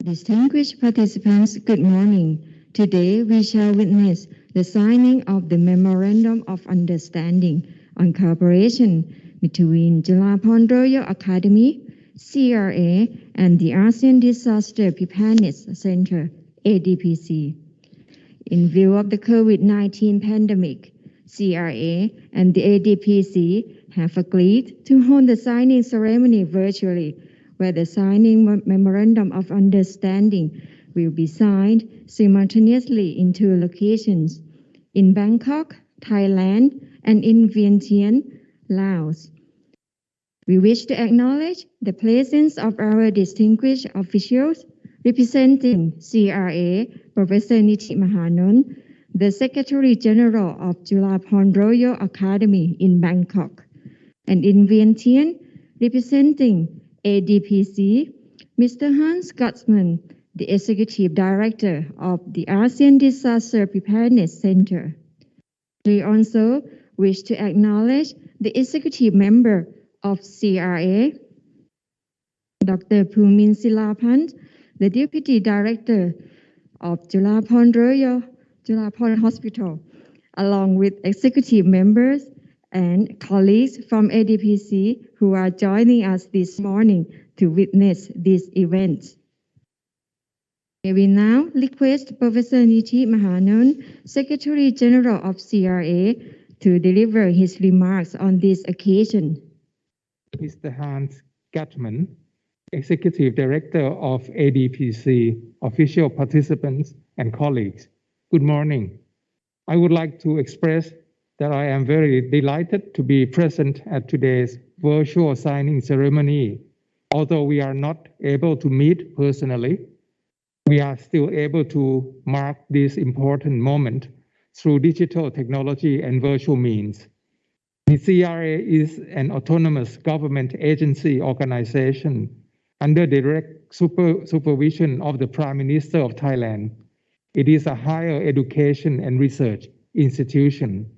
Distinguished participants, good morning. Today we shall witness the signing of the Memorandum of Understanding on cooperation between Julapon Royal Academy, CRA, and the ASEAN Disaster Preparedness Center, ADPC. In view of the COVID-19 pandemic, CRA and the ADPC have agreed to hold the signing ceremony virtually, where the signing Memorandum of Understanding will be signed simultaneously in two locations, in Bangkok, Thailand, and in Vientiane, Laos. We wish to acknowledge the presence of our distinguished officials representing CRA, Professor Niti Mahanon, the Secretary General of Julapon Royal Academy in Bangkok, and in Vientiane, representing ADPC, Mr. Hans Guttman, the Executive Director of the ASEAN Disaster Preparedness Center. We also wish to acknowledge the Executive Member of CRA, Dr. Pumin Silapant, the Deputy Director of Julapon Hospital, along with executive members and colleagues from ADPC who are joining us this morning to witness this event. May we now request Professor Niti Mahanon, Secretary General of CRA, to deliver his remarks on this occasion. Mr. Hans Guttman, Executive Director of ADPC, official participants and colleagues, good morning. I would like to express that I am very delighted to be present at today's virtual signing ceremony. Although we are not able to meet personally, we are still able to mark this important moment through digital technology and virtual means. The CRA is an autonomous government agency organization under direct supervision of the Prime Minister of Thailand. It is a higher education and research institution.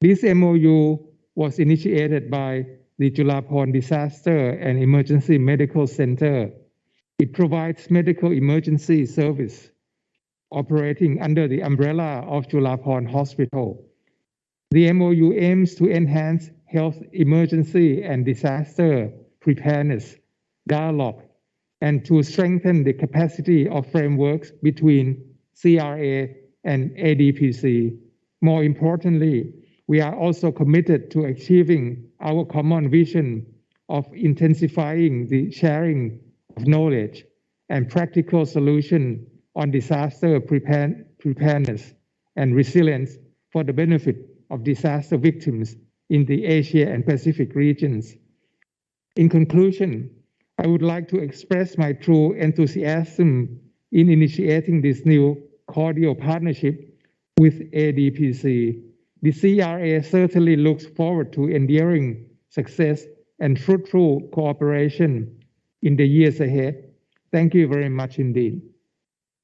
This MOU was initiated by the Julapon Disaster and Emergency Medical Center. It provides medical emergency service operating under the umbrella of Julapon Hospital. The MOU aims to enhance health emergency and disaster preparedness dialogue and to strengthen the capacity of frameworks between CRA and ADPC. More importantly, we are also committed to achieving our common vision of intensifying the sharing of knowledge and practical solutions on disaster preparedness and resilience for the benefit of disaster victims in the Asia and Pacific regions. In conclusion, I would like to express my true enthusiasm in initiating this new cordial partnership with ADPC. The CRA certainly looks forward to enduring success and fruitful cooperation in the years ahead. Thank you very much indeed.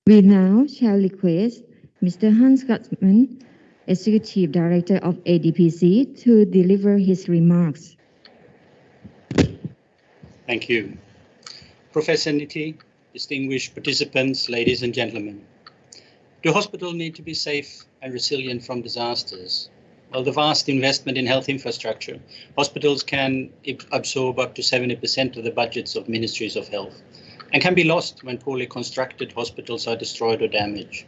We now shall request Mr. Hans Guttman, Executive Director of ADPC, to deliver his remarks. Thank you. Professor Niti, distinguished participants, ladies and gentlemen. Do hospitals need to be safe and resilient from disasters? Well, the vast investment in health infrastructure, hospitals can absorb up to 70% of the budgets of ministries of health and can be lost when poorly constructed hospitals are destroyed or damaged.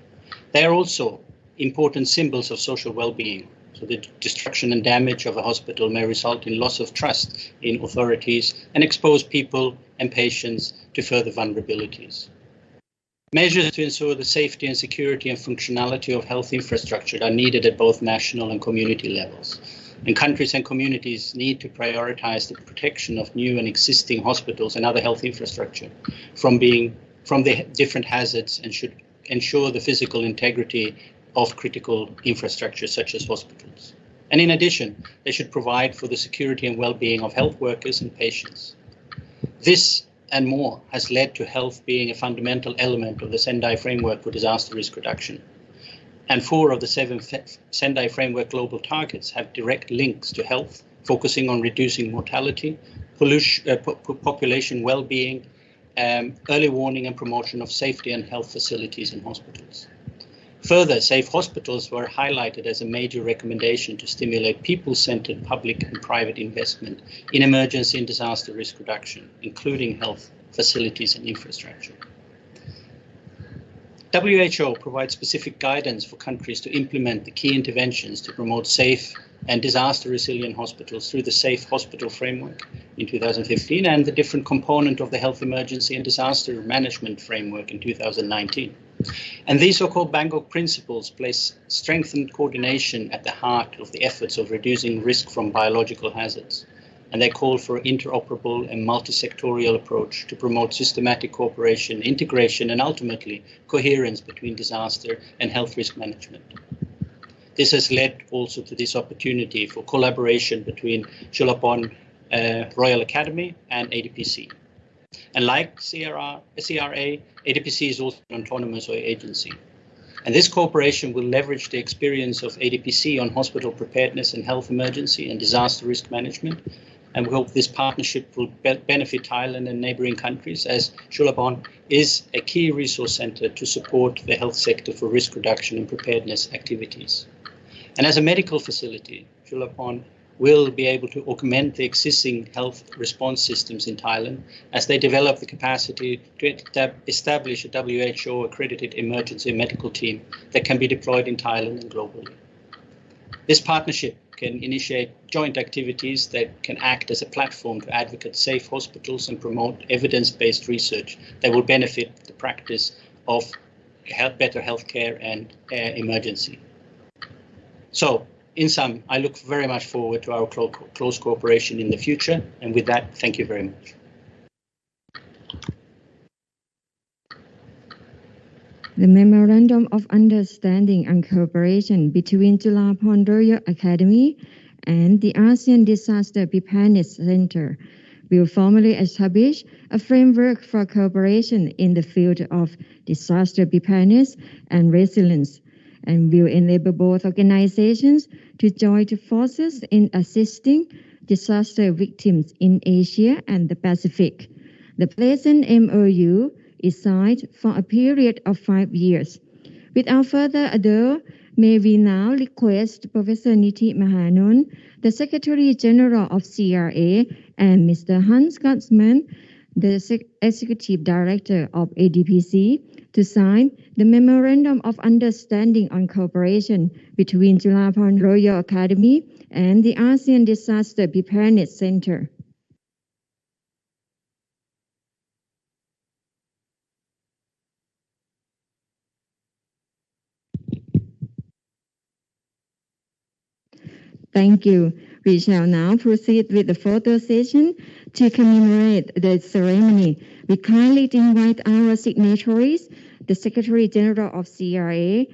They are also important symbols of social well-being. So the destruction and damage of a hospital may result in loss of trust in authorities and expose people and patients to further vulnerabilities. Measures to ensure the safety and security and functionality of health infrastructure are needed at both national and community levels. And countries and communities need to prioritize the protection of new and existing hospitals and other health infrastructure from the different hazards and should ensure the physical integrity of critical infrastructure such as hospitals. And in addition, they should provide for the security and well-being of health workers and patients. This and more has led to health being a fundamental element of the Sendai Framework for Disaster Risk Reduction. And 4 of the 7 Sendai Framework global targets have direct links to health, focusing on reducing mortality, population well-being, early warning and promotion of safety and health facilities in hospitals. Further, safe hospitals were highlighted as a major recommendation to stimulate people-centered public and private investment in emergency and disaster risk reduction, including health facilities and infrastructure. WHO provides specific guidance for countries to implement the key interventions to promote safe and disaster-resilient hospitals through the Safe Hospital Framework in 2015 and the different component of the Health Emergency and Disaster Management Framework in 2019. And these so-called Bangkok principles place strengthened coordination at the heart of the efforts of reducing risk from biological hazards. And they call for interoperable and multi-sectorial approach to promote systematic cooperation, integration, and ultimately coherence between disaster and health risk management. This has led also to this opportunity for collaboration between Chulapon Royal Academy and ADPC. And like CRA, ADPC is also an autonomous agency. And this cooperation will leverage the experience of ADPC on hospital preparedness and health emergency and disaster risk management. And we hope this partnership will benefit Thailand and neighboring countries, as Chulabon is a key resource center to support the health sector for risk reduction and preparedness activities. And as a medical facility, Chulabon will be able to augment the existing health response systems in Thailand as they develop the capacity to establish a WHO accredited emergency medical team that can be deployed in Thailand and globally. This partnership can initiate joint activities that can act as a platform to advocate safe hospitals and promote evidence-based research that will benefit the practice of better healthcare and emergency. So, in sum, I look very much forward to our close cooperation in the future. And with that, thank you very much. The Memorandum of Understanding and Cooperation between Julapon Royal Academy and the ASEAN Disaster Preparedness Center will formally establish a framework for cooperation in the field of disaster preparedness and resilience, and will enable both organizations to join forces in assisting disaster victims in Asia and the Pacific. The present MOU is signed for a period of 5 years. Without further ado, may we now request Professor Niti Mahanon, the Secretary General of CRA, and Mr. Hans Guttman, the Executive Director of ADPC, to sign the Memorandum of Understanding on Cooperation between Julapon Royal Academy and the ASEAN Disaster Preparedness Center. Thank you. We shall now proceed with the photo session. To commemorate the ceremony, we kindly invite our signatories, the Secretary General of CRA,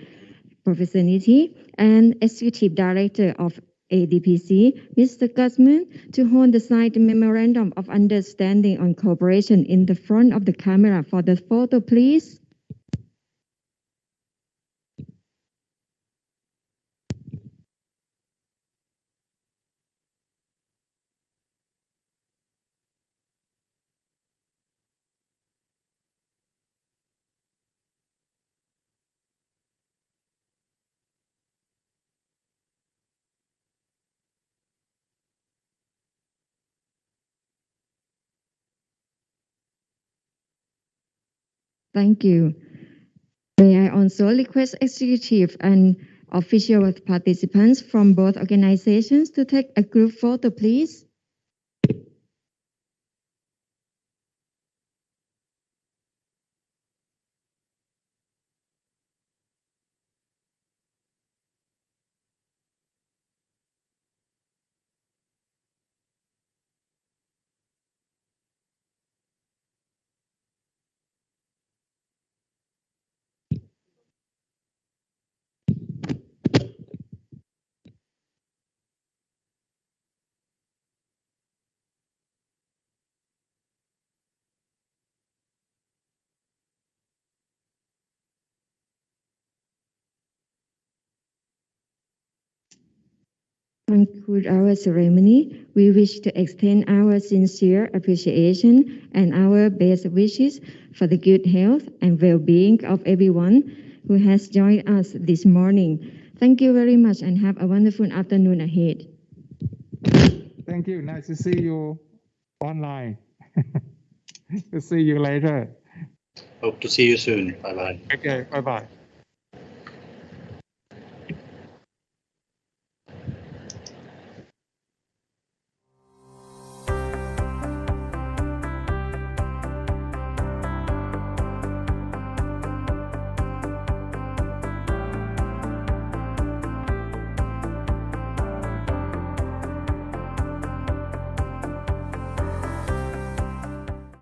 Professor Niti, and Executive Director of ADPC, Mr. Guttman, to hold the signed Memorandum of Understanding on Cooperation in the front of the camera for the photo, please. Thank you. May I also request executive and official participants from both organizations to take a group photo, please. conclude our ceremony, we wish to extend our sincere appreciation and our best wishes for the good health and well-being of everyone who has joined us this morning. Thank you very much and have a wonderful afternoon ahead. Thank you. Nice to see you online. To see you later. Hope to see you soon. Bye-bye. Okay, bye-bye.